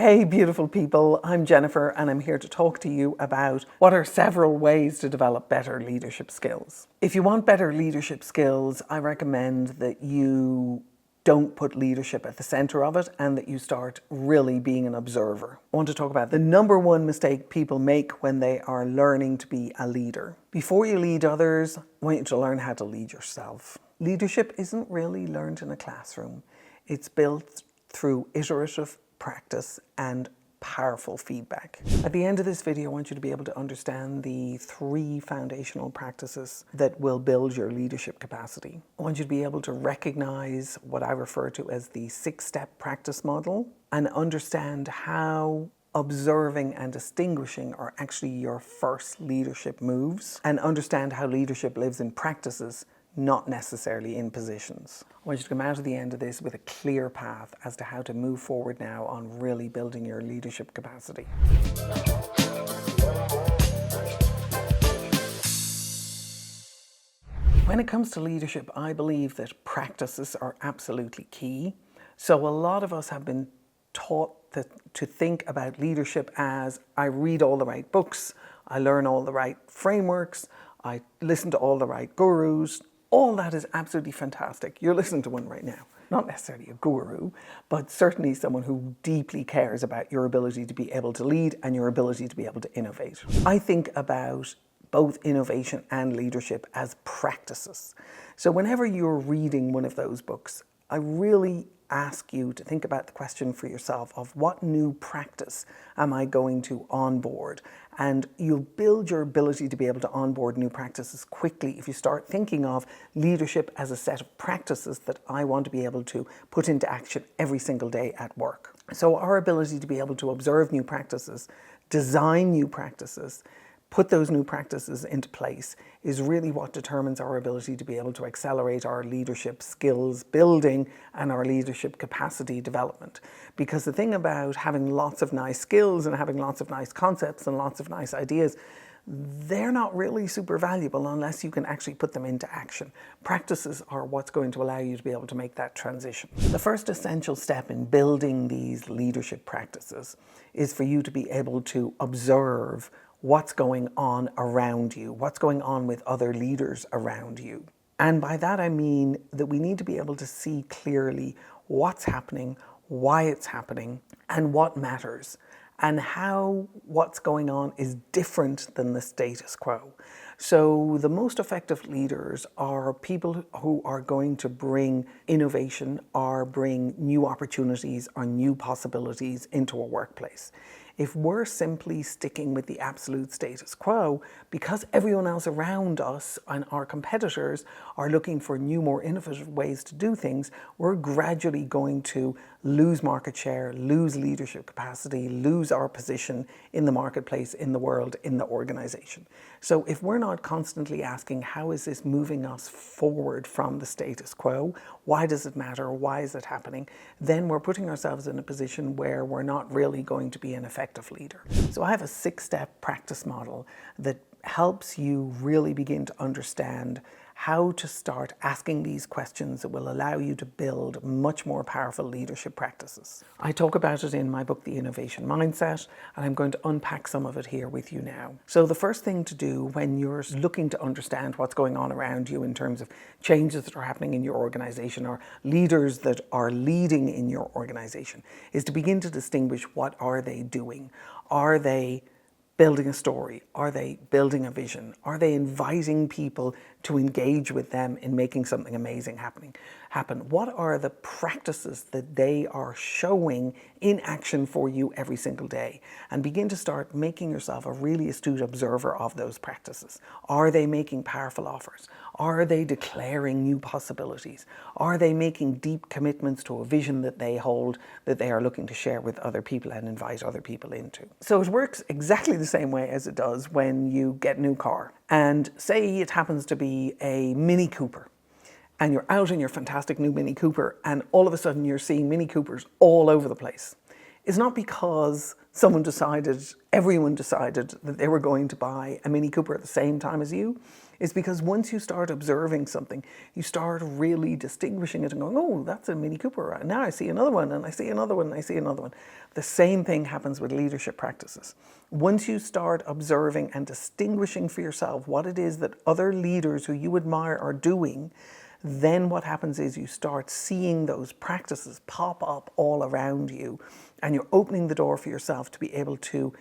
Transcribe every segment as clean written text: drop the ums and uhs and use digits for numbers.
Hey beautiful people, I'm Jennifer and I'm here to talk to you about what are several ways to develop better leadership skills. If you want better leadership skills, I recommend that you don't put leadership at the center of it and that you start really being an observer. I want to talk about the number one mistake people make when they are learning to be a leader. Before you lead others, I want you to learn how to lead yourself. Leadership isn't really learned in a classroom. It's built through iterative practice and powerful feedback. At the end of this video, I want you to be able to understand the 3 foundational practices that will build your leadership capacity. I want you to be able to recognize what I refer to as the 6-step practice model and understand how observing and distinguishing are actually your first leadership moves, and understand how leadership lives in practices, not necessarily in positions. I want you to come out of the end of this with a clear path as to how to move forward now on really building your leadership capacity. When it comes to leadership, I believe that practices are absolutely key. So a lot of us have been taught to think about leadership as I read all the right books, I learn all the right frameworks, I listen to all the right gurus. All that is absolutely fantastic. You're listening to one right now. Not necessarily a guru, but certainly someone who deeply cares about your ability to be able to lead and your ability to be able to innovate. I think about both innovation and leadership as practices. So whenever you're reading one of those books, I really ask you to think about the question for yourself of what new practice am I going to onboard? And you'll build your ability to be able to onboard new practices quickly if you start thinking of leadership as a set of practices that I want to be able to put into action every single day at work. So our ability to be able to observe new practices, design new practices, put those new practices into place is really what determines our ability to be able to accelerate our leadership skills building and our leadership capacity development. Because the thing about having lots of nice skills and having lots of nice concepts and lots of nice ideas, they're not really super valuable unless you can actually put them into action. Practices are what's going to allow you to be able to make that transition. The first essential step in building these leadership practices is for you to be able to observe what's going on around you, what's going on with other leaders around you. And by that I mean that we need to be able to see clearly what's happening, why it's happening, and what matters, and how what's going on is different than the status quo. So the most effective leaders are people who are going to bring innovation or bring new opportunities or new possibilities into a workplace. If we're simply sticking with the absolute status quo, because everyone else around us and our competitors are looking for new, more innovative ways to do things, we're gradually going to lose market share, lose leadership capacity, lose our position in the marketplace, in the world, in the organization. So if we're not constantly asking, how is this moving us forward from the status quo? Why does it matter? Why is it happening? Then we're putting ourselves in a position where we're not really going to be an effective leader. So I have a 6-step practice model that helps you really begin to understand how to start asking these questions that will allow you to build much more powerful leadership practices. I talk about it in my book, The Innovation Mindset, and I'm going to unpack some of it here with you now. So the first thing to do when you're looking to understand what's going on around you in terms of changes that are happening in your organization or leaders that are leading in your organization is to begin to distinguish what are they doing. Are they building a story? Are they building a vision? Are they inviting people to engage with them in making something amazing happen? What are the practices that they are showing in action for you every single day? And begin to start making yourself a really astute observer of those practices. Are they making powerful offers? Are they declaring new possibilities? Are they making deep commitments to a vision that they hold, that they are looking to share with other people and invite other people into? So it works exactly the same way as it does when you get a new car. And say it happens to be a Mini Cooper. And you're out in your fantastic new Mini Cooper and all of a sudden you're seeing Mini Coopers all over the place. It's not because everyone decided that they were going to buy a Mini Cooper at the same time as you. is because once you start observing something, you start really distinguishing it and going, oh, that's a Mini Cooper. Now I see another one, and I see another one, and I see another one. The same thing happens with leadership practices. Once you start observing and distinguishing for yourself what it is that other leaders who you admire are doing, then what happens is you start seeing those practices pop up all around you, and you're opening the door for yourself to be able to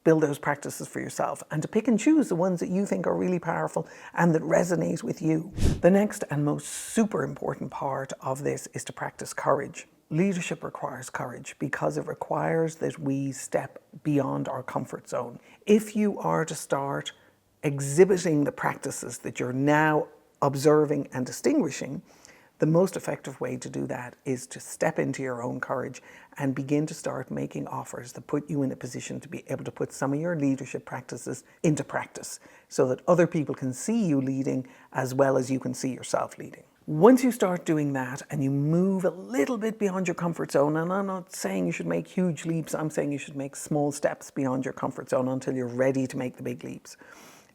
build those practices for yourself and to pick and choose the ones that you think are really powerful and that resonate with you. The next and most super important part of this is to practice courage. Leadership requires courage because it requires that we step beyond our comfort zone. If you are to start exhibiting the practices that you're now observing and distinguishing, the most effective way to do that is to step into your own courage and begin to start making offers that put you in a position to be able to put some of your leadership practices into practice so that other people can see you leading as well as you can see yourself leading. Once you start doing that and you move a little bit beyond your comfort zone, and I'm not saying you should make huge leaps, I'm saying you should make small steps beyond your comfort zone until you're ready to make the big leaps.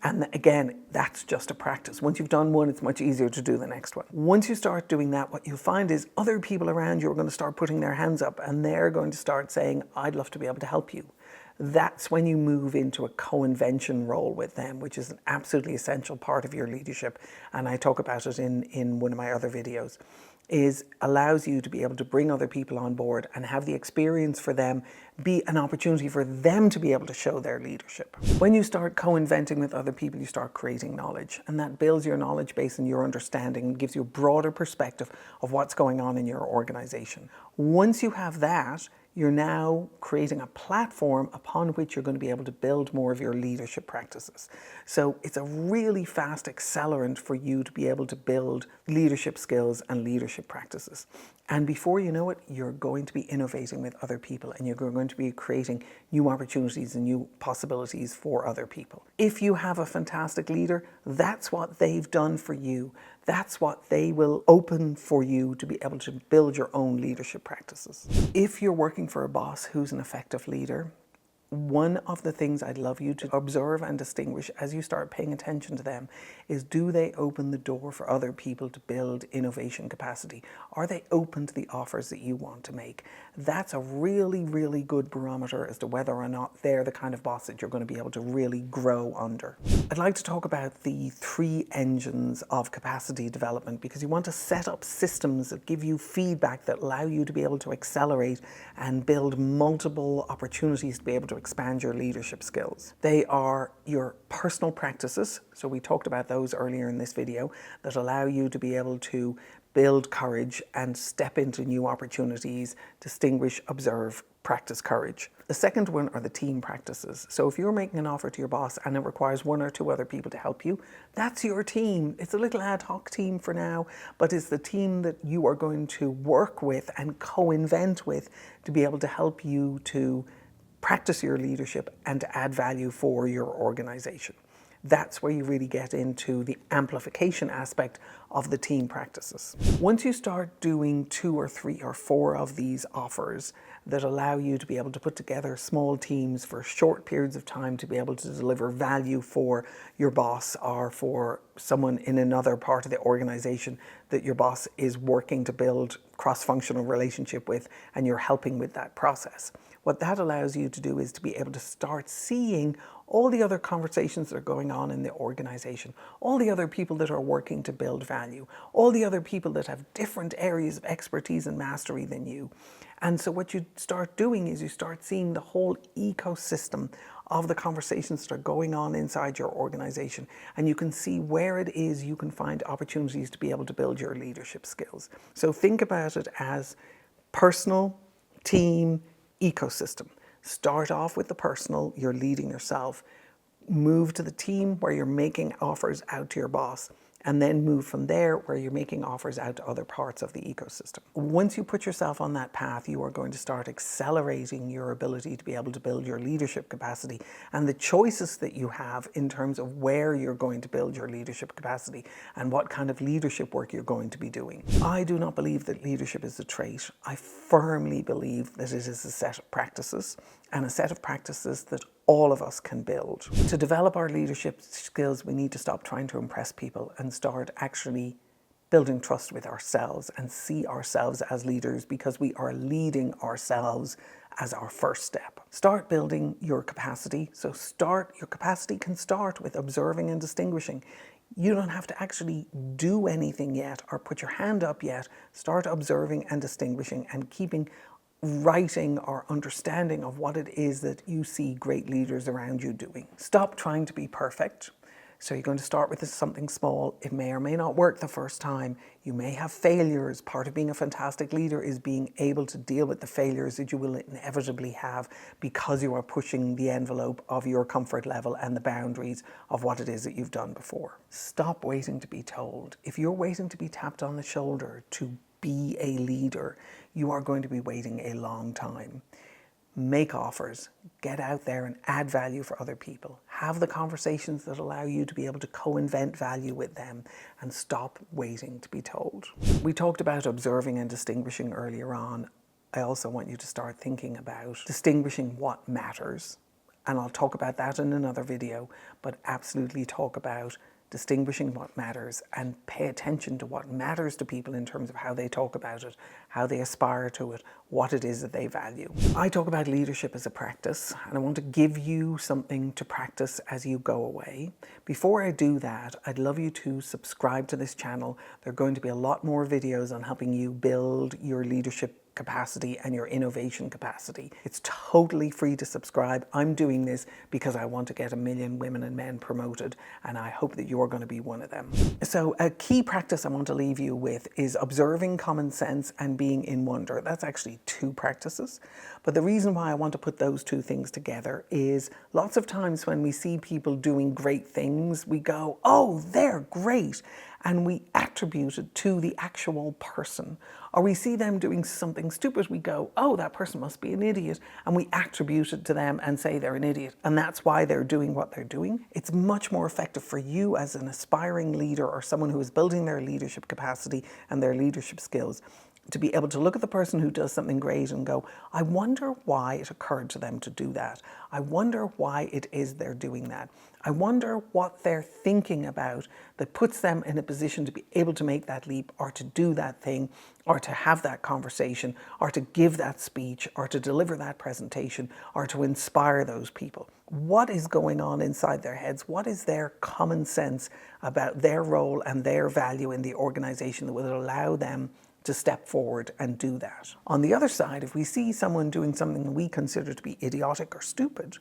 And again, that's just a practice. Once you've done one, it's much easier to do the next one. Once you start doing that, what you'll find is other people around you are going to start putting their hands up and they're going to start saying, I'd love to be able to help you. That's when you move into a co-invention role with them, which is an absolutely essential part of your leadership. And I talk about it in one of my other videos. Is allows you to be able to bring other people on board and have the experience for them be an opportunity for them to be able to show their leadership. When you start co-inventing with other people, you start creating knowledge, and that builds your knowledge base and your understanding and gives you a broader perspective of what's going on in your organization. Once you have that, you're now creating a platform upon which you're going to be able to build more of your leadership practices. So it's a really fast accelerant for you to be able to build leadership skills and leadership practices. And before you know it, you're going to be innovating with other people and you're going to be creating new opportunities and new possibilities for other people. If you have a fantastic leader, that's what they've done for you. That's what they will open for you to be able to build your own leadership practices. If you're working for a boss who's an effective leader, one of the things I'd love you to observe and distinguish as you start paying attention to them is, do they open the door for other people to build innovation capacity? Are they open to the offers that you want to make? That's a really, really good barometer as to whether or not they're the kind of boss that you're going to be able to really grow under. I'd like to talk about the 3 engines of capacity development, because you want to set up systems that give you feedback that allow you to be able to accelerate and build multiple opportunities to be able to expand your leadership skills. They are your personal practices, so we talked about those earlier in this video, that allow you to be able to build courage and step into new opportunities, distinguish, observe, practice courage. The second one are the team practices. So if you're making an offer to your boss and it requires 1 or 2 other people to help you, that's your team. It's a little ad hoc team for now, but it's the team that you are going to work with and co-invent with to be able to help you to practice your leadership and to add value for your organization. That's where you really get into the amplification aspect of the team practices. Once you start doing 2 or 3 or 4 of these offers that allow you to be able to put together small teams for short periods of time to be able to deliver value for your boss or for someone in another part of the organization that your boss is working to build cross-functional relationship with, and you're helping with that process. What that allows you to do is to be able to start seeing all the other conversations that are going on in the organization, all the other people that are working to build value, all the other people that have different areas of expertise and mastery than you. And so what you start doing is you start seeing the whole ecosystem of the conversations that are going on inside your organization, and you can see where it is you can find opportunities to be able to build your leadership skills. So think about it as personal, team, ecosystem. Start off with the personal, you're leading yourself. Move to the team where you're making offers out to your boss, and then move from there where you're making offers out to other parts of the ecosystem. Once you put yourself on that path, you are going to start accelerating your ability to be able to build your leadership capacity and the choices that you have in terms of where you're going to build your leadership capacity and what kind of leadership work you're going to be doing. I do not believe that leadership is a trait. I firmly believe that it is a set of practices, and a set of practices that all of us can build. To develop our leadership skills, we need to stop trying to impress people and start actually building trust with ourselves and see ourselves as leaders, because we are leading ourselves as our first step. Start building your capacity. So your capacity can start with observing and distinguishing. You don't have to actually do anything yet or put your hand up yet. Start observing and distinguishing and keeping writing or understanding of what it is that you see great leaders around you doing. Stop trying to be perfect. So you're going to start with something small. It may or may not work the first time. You may have failures. Part of being a fantastic leader is being able to deal with the failures that you will inevitably have, because you are pushing the envelope of your comfort level and the boundaries of what it is that you've done before. Stop waiting to be told. If you're waiting to be tapped on the shoulder to be a leader, you are going to be waiting a long time. Make offers, get out there and add value for other people. Have the conversations that allow you to be able to co-invent value with them, and stop waiting to be told. We talked about observing and distinguishing earlier on. I also want you to start thinking about distinguishing what matters. And I'll talk about that in another video, but absolutely talk about distinguishing what matters and pay attention to what matters to people in terms of how they talk about it, how they aspire to it, what it is that they value. I talk about leadership as a practice, and I want to give you something to practice as you go away. Before I do that, I'd love you to subscribe to this channel. There are going to be a lot more videos on helping you build your leadership capacity and your innovation capacity. It's totally free to subscribe. I'm doing this because I want to get 1 million women and men promoted, and I hope that you're going to be one of them. So a key practice I want to leave you with is observing common sense and being in wonder. That's actually 2 practices. But the reason why I want to put those 2 things together is lots of times when we see people doing great things, we go, oh, they're great. And we attribute it to the actual person. Or we see them doing something stupid, we go, oh, that person must be an idiot. And we attribute it to them and say they're an idiot. And that's why they're doing what they're doing. It's much more effective for you as an aspiring leader or someone who is building their leadership capacity and their leadership skills to be able to look at the person who does something great and go, I wonder why it occurred to them to do that. I wonder why it is they're doing that. I wonder what they're thinking about that puts them in a position to be able to make that leap, or to do that thing, or to have that conversation, or to give that speech, or to deliver that presentation, or to inspire those people. What is going on inside their heads? What is their common sense about their role and their value in the organization that will allow them to step forward and do that? On the other side, if we see someone doing something we consider to be idiotic or stupid,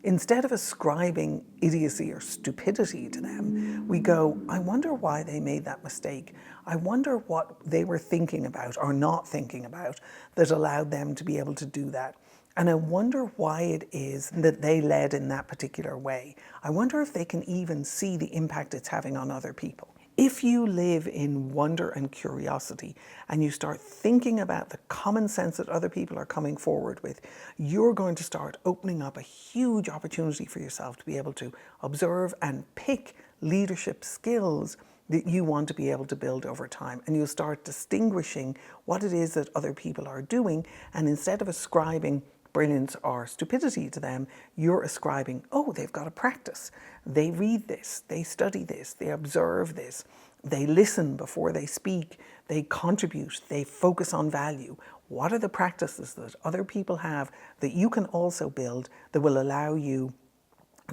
instead of ascribing idiocy or stupidity to them, we go, I wonder why they made that mistake. I wonder what they were thinking about or not thinking about that allowed them to be able to do that. And I wonder why it is that they led in that particular way. I wonder if they can even see the impact it's having on other people. If you live in wonder and curiosity and you start thinking about the common sense that other people are coming forward with, you're going to start opening up a huge opportunity for yourself to be able to observe and pick leadership skills that you want to be able to build over time. And you'll start distinguishing what it is that other people are doing, and instead of ascribing brilliance or stupidity to them, you're ascribing, oh, they've got a practice. They read this, they study this, they observe this, they listen before they speak, they contribute, they focus on value. What are the practices that other people have that you can also build that will allow you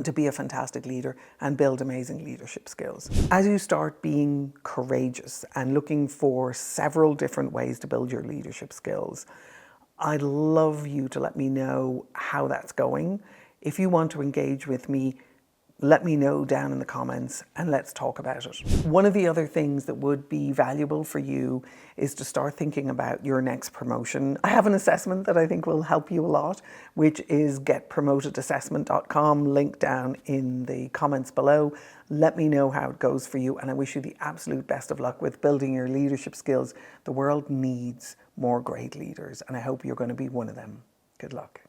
to be a fantastic leader and build amazing leadership skills? As you start being courageous and looking for several different ways to build your leadership skills, I'd love you to let me know how that's going. If you want to engage with me, let me know down in the comments and let's talk about it. One of the other things that would be valuable for you is to start thinking about your next promotion. I have an assessment that I think will help you a lot, which is getpromotedassessment.com, link down in the comments below. Let me know how it goes for you, and I wish you the absolute best of luck with building your leadership skills. The world needs more great leaders, and I hope you're going to be one of them. Good luck.